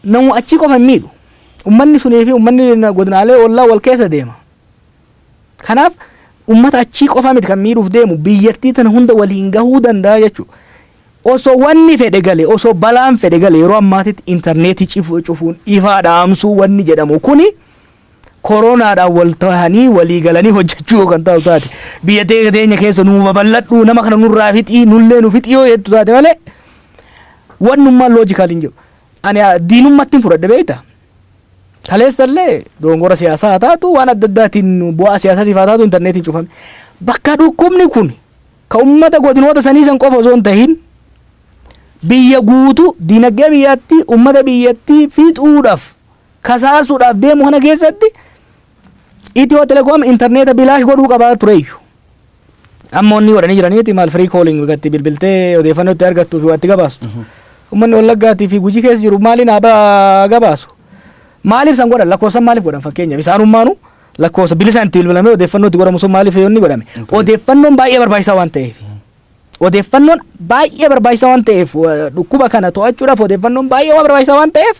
namu achi qofa miidhu ummanni sunii fi ummanni godinaalee ollaa wal keessa deema kanaaf ummata achi qofa miti kan miidhuuf deemu biyyattii tana hunda waliin gahuu danda'a jechuudha osoo wanni fedhe galee osoo balaan fedhe galee yeroo ammaatitti intarneetii cufuun ifaa dhaamsuu wanni jedhamu kuni koronaadhaan wal ta'anii walii galanii hojjechuu kan ta'u taate biyya teenya keessa nuu babal'adhu nama kana nurraa fixii nullee nu fixii yoo jettu taate malee wannummaan loojikaal hin jiru ani diinummaatti hin fudhadhe beektaa kaleessallee dogongora siyaasaa haa taatu waan adda addaatiin bu'aa siyaasatiif haa taatu intarneetiin cufame bakka dhukkubni kun ka ummata godinoota sanii san qofa osoo hin tahin biyya guutuu dinagdee biyyatti ummata biyyatti fixuudhaaf kasaasuudhaaf deemu kana keessatti Itiyoo Telekoom intarneeta bilaash godhuu qabaa tureeyyu amma onni godhanii jiraniiti maal free calling gatti bilbiltee odeeffannoo itti argattuu fi waatti gabaastu ummanni wallaggaatii fi gujii keessa jiru maaliin haa gabaasu maaliif san godhan lakkoofsan maaliif godhan fakkeenyaaf isaanummaanu lakkoofsa bilisaan itti bilbilamee odeeffannoo itti godhamu sun maaliif yoonni godhame odeeffannoon baay'ee barbaachisaa waan ta'eef odeeffannoon baay'ee barbaachisaa waan ta'eef dhukkuba kana to'achuudhaaf odeeffannoon baay'ee barbaachisaa waan ta'eef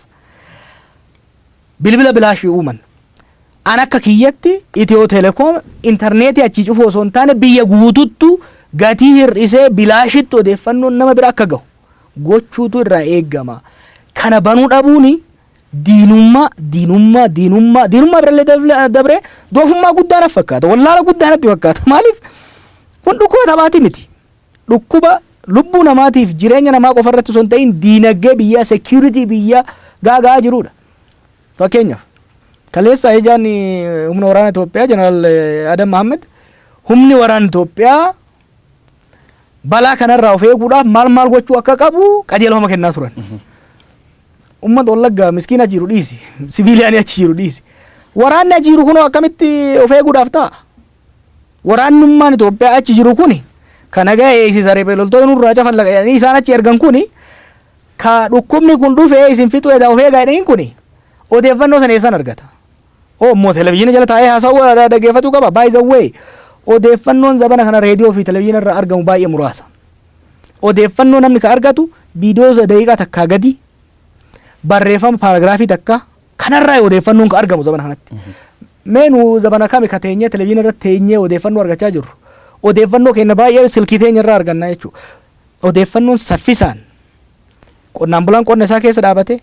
bilbila bilaashii uuman an akka kiyyatti Itiyoo Telekoom intarneetii achi cufuu osoo hin taane biyya guututtu gatii hir'isee bilaashitti odeeffannoon nama bira akka gahu gochuutu irraa eeggama kana banuu dhabuuni diinummaa birallee dabree doofummaa guddaa fakkaata wallaala guddaa natti fakkaata maaliif kun dhukkuba taphaati miti dhukkuba lubbuu namaatiif jireenya namaa qofa irratti osoo hin ta'in diinagdee biyyaa security biyyaa gaagaa jirudha fakkeenyaaf kaleessa ejaan humna waraana Itoophiyaa jeneraal Adam Mohammad humni waraana Itoophiyaa balaa kanarraa of eeguudhaaf maal gochuu akka qabu qajeelfama kennaa turan ummata wallaggaa miskiina jiru dhiisi siviiliyaanii achi jiru dhiisi waraanni achi jiru kun akkamitti of eeguudhaaf ta'a waraannummaan Itoophiyaa achi jiru kuni kana ga'ee eegsisa reebee loltoota nurraa cafan laqanii isaan achi ergan kuni ka dhukkubni kun dhufee isin fixu edaa of eegaa jedhaniin kuni odeeffannoo sana eessan argata moo televiziyoona jala taa'ee haasawuu dhaggeeffatu qaba by the way odeeffannoon zabana kana reediyoo fi televiziyoona irraa argamu baay'ee muraasa odeeffannoo namni ka argatu viidiyoo daqiiqaa takkaa gadi barreeffama paaragraafii takka kanarraa odeeffannoon ka argamu zabana kanatti meenu zabana kami ka teenyee televiziyoona irratti teenyee odeeffannoo argachaa jirru odeeffannoo keenya baay'ee silkii teenya irraa arganna jechuudha odeeffannoon saffisaan qonnaan bulaan qonna isaa keessa dhaabate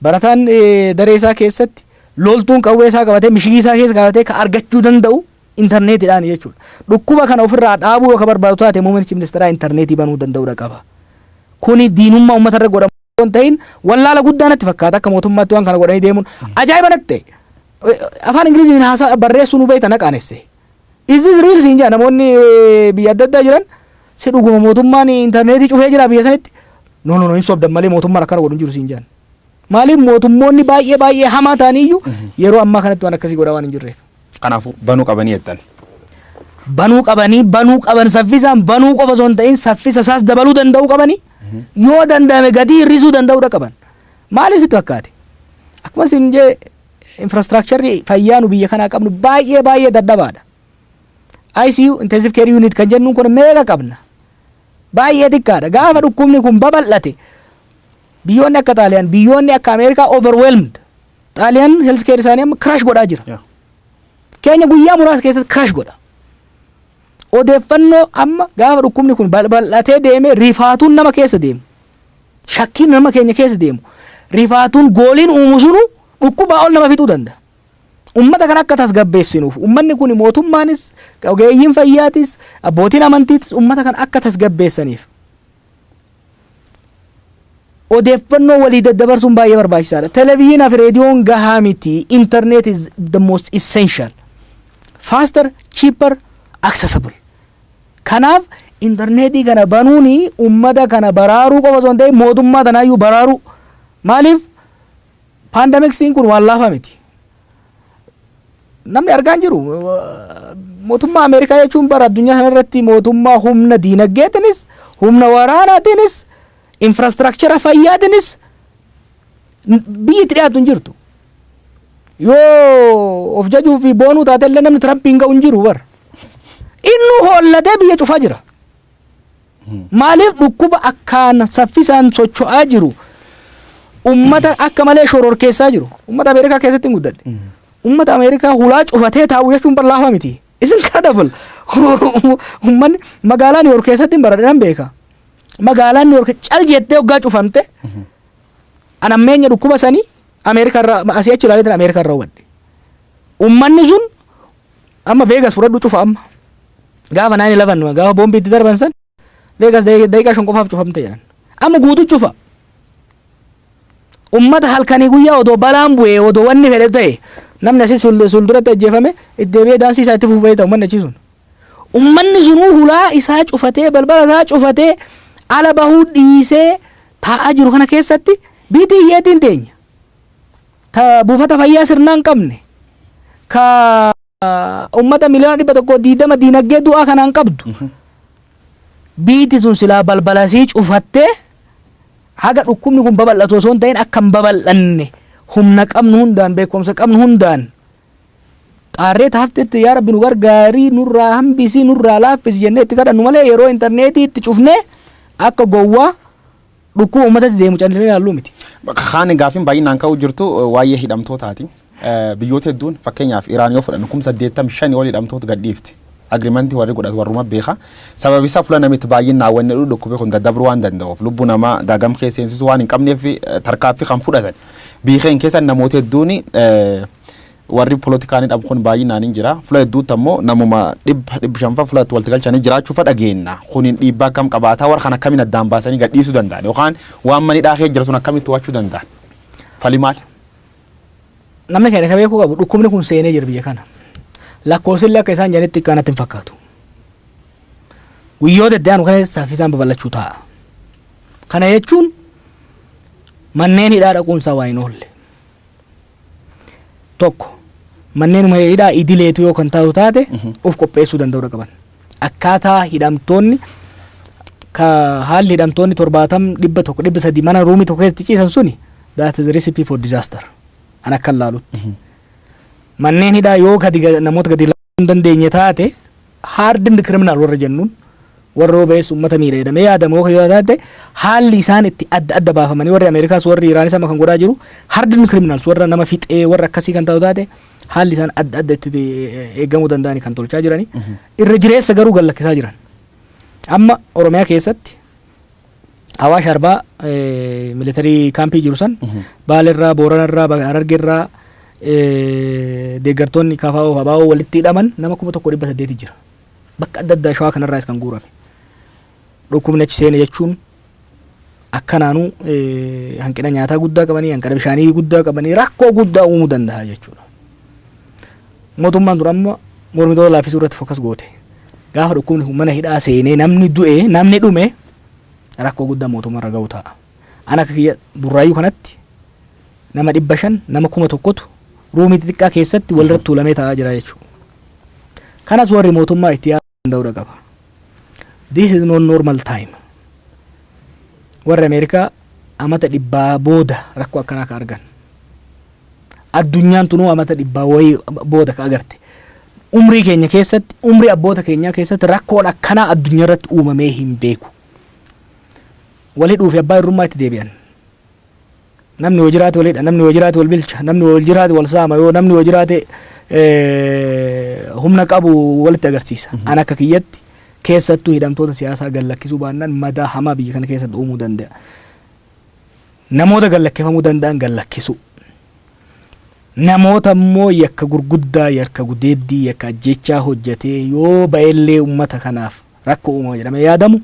barataan daree isaa keessatti loltuun qawwee isaa qabatee mishigii isaa keessa qabatee ka argachuu danda'u intarneetiidhaan jechuudha dhukkuba kana ofirraa dhaabuu yoo ka barbaadu taate muummichi ministeeraa intarneetii banuu danda'uudha qaba kuni diinummaa uummata irra godhamu hin ta'in wallaala guddaa natti fakkaata akka mootummaatti waan kana godhanii deemuun ajaa'iba natti afaan ingiliziin haasaa barreessuu nu beektan qaanesse is this real siin jaa namoonni biyya adda addaa jiran si dhuguma mootummaan intarneetii cufee jira biyya sanitti no hin sobdan malee mootummaan akkana godhu jiru siin jaan maaliif mootummoonni baay'ee hamaa ta'aniyyuu yeroo ammaa kanatti waan akkasii godhaa waan hin jirreef kanaafuu banuu qabanii jettan banuu qaban saffisaan banuu qofa osoo hin ta'in saffisa isaas dabaluu danda'uu qabanii yoo danda'ame gatii hir'isuu danda'uudha qaban maaliif sitti fakkaate akkuma isin jee infrastructure fayyaa nu biyya kanaa qabnu baay'ee dadhabaadha ICU intensive care unit kan jennuun kun meeqa qabna baay'ee xiqqaadha gaafa dhukkubni kun babal'ate biyyoonni akka Xaaliyaan biyyoonni akka Ameerikaa overwhelmed Xaaliyaan health care isaanii amma crash godhaa jira Keenya guyyaa muraasa keessatti crash godha odeeffannoo amma gaafa dhukkubni kun bal'atee deeme rifaatuun nama keessa deemu shakkiin nama keenya keessa deemu rifaatuun gooliin uumu sunu dhukkubaa ol nama fixuu danda'a ummata kan akka tasgabbeessinuuf ummanni kun mootummaanis ogeeyyiin fayyaatis abbootiin amantiitis ummata kan akka tasgabbeessaniif odeeffannoo walii daddabarsuun baay'ee barbaachisaadha televiziyoonaa fi reediyoon gahaa miti internet is the most essential faster cheaper accessible kanaaf internetii kana banuuni ummata kana baraaruu qofa osoo hin ta'in mootummaa tanaayyuu baraaruu maaliif paandemiksiin kun waan laafaa miti namni argaa hin jiru mootummaa Ameerikaa jechuun bara addunyaa kanarratti mootummaa humna diinagdeetinis humna waraanaatinis infrastructure fayyaatinis biyyi itti dhiyaatu hin jirtu yoo of jajuu fi boonuu taatellee namni Tiraampiin ga'u hin jiru bara inni hoollatee biyya cufaa jira maaliif dhukkuba akkaan saffisaan socho'aa jiru ummata akka malee shororkeessaa jiru. Ummata Ameerikaa keessatti hin guddadhe. Ummata Ameerikaa hulaa cufatee taa'u jechuun bal'aafa miti. Isin kadhabal. Ummanni magaalaa New York keessatti hin baradhan beeka. Magaalaa New York cal jettee hoggaa cufamte. Anammeenya dhukkuba sanii Ameerikaa irraa asii achi ilaaleetiin Ameerikaa irraa hubadhe. Ummanni sun amma Vegas fudhadhu cufa amma. Gaafa 9/11 gaafa boombii itti darban san Vegas daqiiqaa 5 qofaaf cufamte jedhan. Amma guutuu cufa. Ummata halkanii guyyaa odoo balaan bu'ee odoo wanni fedhe ta'e namni asii sulduratti ajjeefame itti deebi'ee daansii isaa itti fufee ta'u ummanni achi sun. Ummanni sunuu hulaa isaa cufatee balbala isaa cufatee ala bahuu dhiisee taa'aa jiru kana keessatti biitii hiyyeetiin teenya. Ta buufata fayyaa sirnaa hin qabne. Ka ummata miliyoona 120 diinagdee du'aa kanaan qabdu. Biitii sun silaa balbala isii cufattee haga dhukkubni kun babal'atu osoo hin ta'in akka hin babal'anne humna qabnu hundaan beekumsa qabnu hundaan xaarree taaftetti yaa rabbi nu gargaarii nurraa hambisii nurraa laaffisi jennee itti kadhannu malee yeroo intarneetii itti cufnee akka gowwaa dhukkuba uummatatti deemu callee ilaalluu miti. Kaan gaafiin baay'inaan ka'uu jirtu waa'ee hidhamtootaati. Biyyoota hedduun fakkeenyaaf Iraan yoo fudhannu 85 ol hidhamtoota gadhiifti. Agreementii warri godhatu warruma beeka. Sababi isaa fuula namitti baay'inaan wanni dhukkubee kun daddabruu waan danda'uuf lubbuu namaa daagam keesseensisu waan hin qabneef tarkaaffii kan fudhatan. Biyyeen keessa namoota hedduun warri poolitikaanii dhabu kun baay'inaan hin jira. Fuula hedduutti ammoo namuma 500 fuulatti walitti galchanii jiraachuu fedhageenya. Kuniin dhiibbaa akkam qabaataa warra kan akkamiin addaan baasanii gadhiisuu danda'an yookaan waan manni dhaahee jira sun akkamitti to'achuu danda'an. Fali maal? Namni keenya beekuu qabu dhukkubni kun seenee jira biyya kana. Lakkoofsillee akka isaan jedhanitti kanatti hin fakkaatu. Guyyoota deddeebi'an kana saffisaan babal'achuu ta'a. Kana jechuun manneen hidhaa dhaquunsaa waan hin oolle. Tokko manneen hidhaa idileetu yoo kan taatu taate of qopheessuu danda'uu qaban. Akkaataa hidhamtoonni haalli hidhamtoonni 70 100 mana ruumii tokko keessatti ciisan suni that is a recipe for disaster. Ana akka laalutti. Manneen hidhaa yoo namoota gadi laafuu dandeenye taate hardened criminal warra jennuun warra obeessu uummata miidhamee yaadamu yoo taate haalli isaan itti adda baafamanii warri Ameerikaas warri Iraanis amma kan godhaa jiru hardened criminals warra nama fixee warra akkasii kan ta'u taate haalli isaan adda itti eegamuu danda'anii kan tolchaa jiranii irra jireessa garuu gallakkisaa jiran. Amma Oromiyaa keessatti Awaash Arbaa militarii kaampii jiru san Baalerraa Booranarraa Harargeerraa deeggartoonni kafaa'oo fabaa'oo walitti hidhaman nama 1,800 jira. Bakka adda addaa shawaa kanarraas kan guurame. Dhukkubni achi seene jechuun akkanaanuu hanqina nyaataa guddaa qabanii hanqina bishaanii guddaa qabanii rakkoo guddaa uumuu danda'a jechuudha. Mootummaan dur amma mormitoota laaffisuu irratti fokas goote. Gaafa dhukkubni mana hidhaa seenee namni du'e namni dhume rakkoo guddaa mootummaa irra ga'u ta'a. Ana akka kiyya burraayyuu kanatti nama 500 nama 1,000tu ruumii xixiqqaa keessatti walirratti tuulamee taa'aa jira jechuudha. Kanas warri mootummaa itti yaaduu danda'uu qaba. This is not normal time. Warri Ameerikaa amata 100 booda rakkoo akkanaa ka argan. Addunyaan tunuu amata 100 wayii booda ka agarte. Umrii keenya keessatti, umrii abboota keenyaa keessatti rakkoon akkanaa addunyaa irratti uumamee hin beeku. Walii dhuufi abbaa irrummaa itti deebi'an. Namni yoo jiraate walidha, namni yoo jiraate wal bilcha, namni yoo jiraate wal saama, yoo namni yoo jiraate humna qabu walitti agarsiisa. Ana akka kiyyatti keessattuu hidhamtoota siyaasaa gallakkisuu baannaan madaa hamaa biyya kana keessatti uumuu danda'a. Namoota gallakkifamuu danda'an gallakkisu. Namoota immoo yakka gurguddaa, yakka gudeeddii, yakka ajjechaa hojjetee yoo ba'ellee uummata kanaaf rakkoo uumama jedhamee yaadamu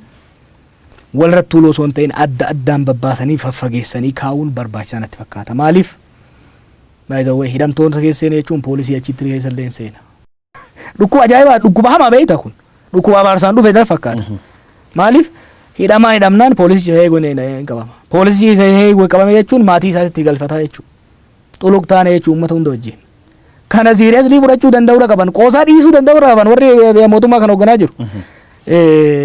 walirratti tuuluu osoo hin ta'in adda addaan babbaasanii faffageessanii kaa'uun barbaachisaa natti fakkaata. Maaliif? By the way, hidhamtoota keessa jechuun poolisii achitti keessa illee seena. Dhukkuba ajaa'ibaa, dhukkuba hamaa beekta kun. Dhukkuba abaarsaan dhufe natti fakkaata. Maaliif? Hidhamnaan poolisii isa eeguu hin qabama. Poolisii isa eeguu qabame jechuun maatii isaatti galfataa jechuudha. Xuluq taane jechuun uummata hunda wajjin. Kana siiriyaslii fudhachuu danda'uu qaban, qoosaa dhiisuu danda'uu qaban warri mootummaa kan hoogganaa jiru.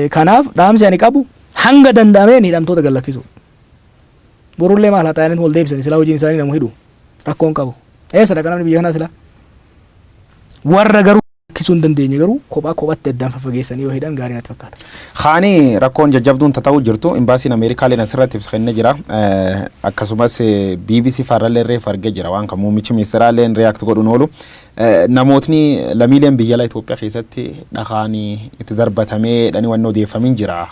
Kanaaf dhaamsi ani qabu hanga danda'ameen hidhamtoota gallakkisu. Borullee maal haa ta'aniin wal deebisanii silaa hojiin isaanii namu hidhu rakkoon qabu. Eessa dhaqa namni biyya kanaa silaa? Warra garuu lakkisuu hin dandeenye garuu kophaatti addaan fageessanii yoo hidhan gaarii natti fakkaata. Khaanii rakkoon jajjabduun ta'uu jirtu imbaasiin Ameerikaaleen asirratti ibsannee jira akkasumas BBC farrallee reef argee jira waan kan muummichi ministeeraalleen react godhuun oolu namootni lammiileen biyya Itoophiyaa keessatti dhaqanii itti darbatamee dhani wanni odeeffamin jira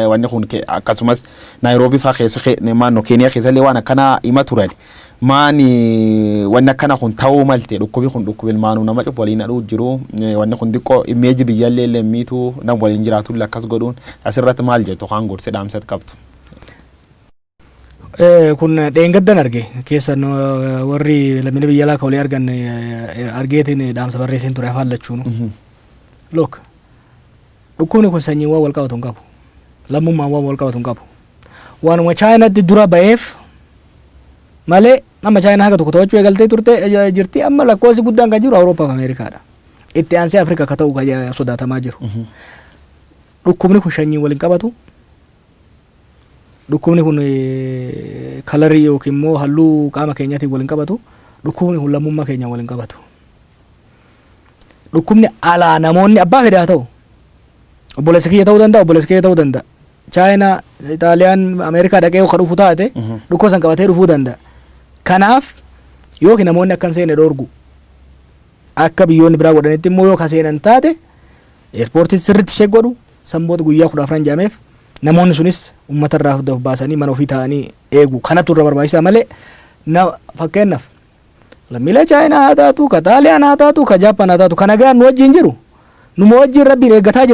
wanni kun akkasumas Naayiroobii fa'aa keessa naannoo Keeniyaa keessallee waan akkana hima turan. Maani wanna kana kun ta'uu malte dhukkubi kun dhukkubil maanu nama cufu waliin aduu jiru wanna kun diqqoo imeeji biyyaallee lemmiitu nam waliin jiraatu lakkas godhuun asirratti maal jettu kan gorse dhaamsat qabdu. Kun dheengaddan arge keessan warri lammiilee biyya alaa kawlee argan argeetiin dhaamsa barreessin ture afaan lachuunu. Look dhukkubni kun sanyiiwwan wal qabatu hin qabu lammummaan waan wal qabatu hin qabu waanuma chaayinaatti dura ba'eef malee nama China haga tokko to'achuu eegaltee turte jirti amma lakkoofsi guddaan kan jiru Awurooppaa fi Ameerikaadha. Itti aansee Afrikaa akka ta'u kan sodaatamaa jiru. Dhukkubni kun sanyii waliin qabatu. Dhukkubni kun kalarii yookiin immoo halluu qaama keenyaatiin waliin qabatu. Dhukkubni kun lammummaa keenya waliin qabatu. Dhukkubni alaa namoonni abbaa fedhaa ta'u. Obboleessa kiyya ta'uu danda'a, obboleessa kiyya ta'uu danda'a. China, Itaaliyaan, Ameerikaa dhaqee akka dhufu taate dhukkuba san qabatee dhufuu danda'a. Kanaaf yookiin namoonni akkan seene dhoorgu akka biyyoonni biraa godhanitti immoo yoo kaseenan taate eerpoortii sirriitti ishee godhu sanboota guyyaa 10 jaameef namoonni sunis uummata irraa of baasanii mana ofii ta'anii eegu kanatu irra barbaachisaa malee fakkeenyaaf lammiilee Chaayinaa haa taatu ka Xaaliyaan haa taatu ka Jaappaan haa taatu ka nagaan nu wajjin jiru numa wajjin rabbiin eeggataa jira.